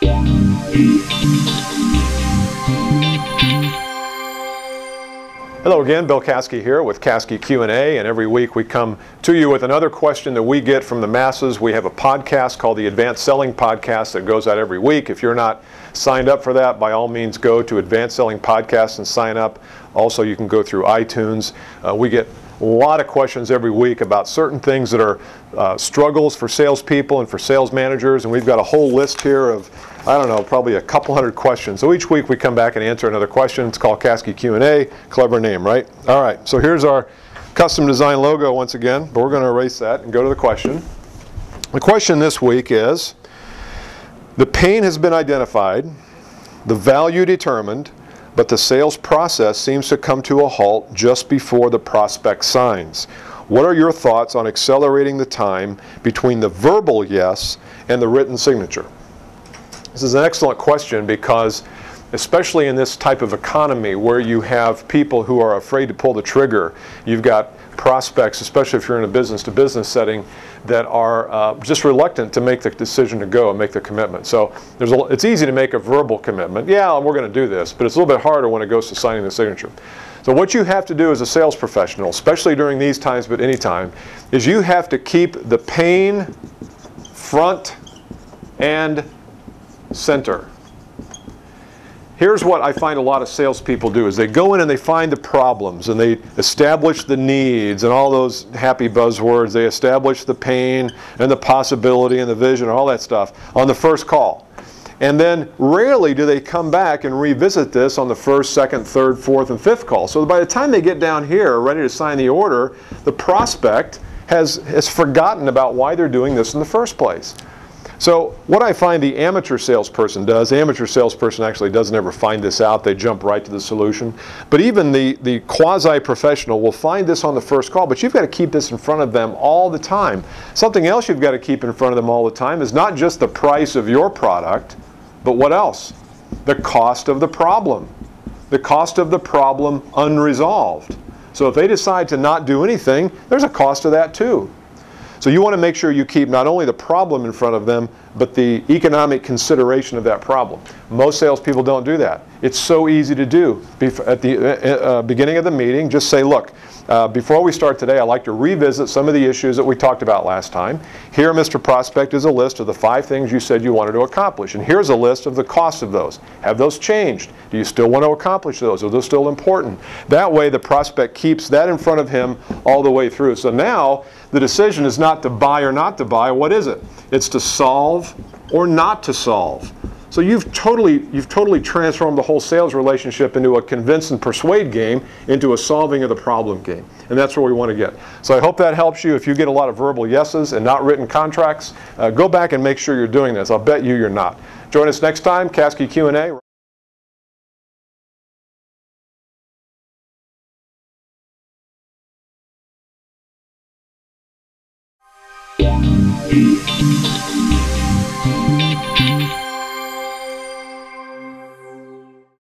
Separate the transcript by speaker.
Speaker 1: Hello again, Bill Caskey here with Caskey Q&A, and every week we come to you with another question that we get from the masses. We have a podcast called the Advanced Selling Podcast that goes out every week. If you're not signed up for that, by all means go to Advanced Selling Podcast and sign up. Also, you can go through iTunes. We get a lot of questions every week about certain things that are struggles for salespeople and for sales managers, and we've got a whole list here of, I don't know, probably a couple hundred questions. So each week we come back and answer another question. It's called Caskey Q&A. Clever name, right? All right, so here's our custom design logo once again, but we're going to erase that and go to the question. The question this week is, the pain has been identified, the value determined, but the sales process seems to come to a halt just before the prospect signs. What are your thoughts on accelerating the time between the verbal yes and the written signature? This is an excellent question because, especially in this type of economy where you have people who are afraid to pull the trigger, you've got prospects, especially if you're in a business-to-business setting, that are just reluctant to make the decision to go and make the commitment. So it's easy to make a verbal commitment. Yeah, we're going to do this, but it's a little bit harder when it goes to signing the signature. So what you have to do as a sales professional, especially during these times, but any time, is you have to keep the pain front and center. Here's what I find a lot of salespeople do is they go in and they find the problems and they establish the needs and all those happy buzzwords. They establish the pain and the possibility and the vision and all that stuff on the first call. And then rarely do they come back and revisit this on the first, second, third, fourth, and fifth call. So by the time they get down here ready to sign the order, the prospect has forgotten about why they're doing this in the first place. So what I find the amateur salesperson does, the amateur salesperson actually doesn't ever find this out. They jump right to the solution. But even the quasi-professional will find this on the first call, but you've got to keep this in front of them all the time. Something else you've got to keep in front of them all the time is not just the price of your product, but what else? The cost of the problem. The cost of the problem unresolved. So if they decide to not do anything, there's a cost to that too. So you want to make sure you keep not only the problem in front of them, but the economic consideration of that problem. Most salespeople don't do that. It's so easy to do. At the beginning of the meeting, just say, look, before we start today, I'd like to revisit some of the issues that we talked about last time. Here, Mr. Prospect, is a list of the 5 things you said you wanted to accomplish. And here's a list of the costs of those. Have those changed? Do you still want to accomplish those? Are those still important? That way, the prospect keeps that in front of him all the way through. So now, the decision is not to buy or not to buy. What is it? It's to solve or not to solve. So you've totally transformed the whole sales relationship into a convince and persuade game, into a solving of the problem game. And that's where we want to get. So I hope that helps you. If you get a lot of verbal yeses and not written contracts, go back and make sure you're doing this. I'll bet you're not. Join us next time, Caskey Q&A.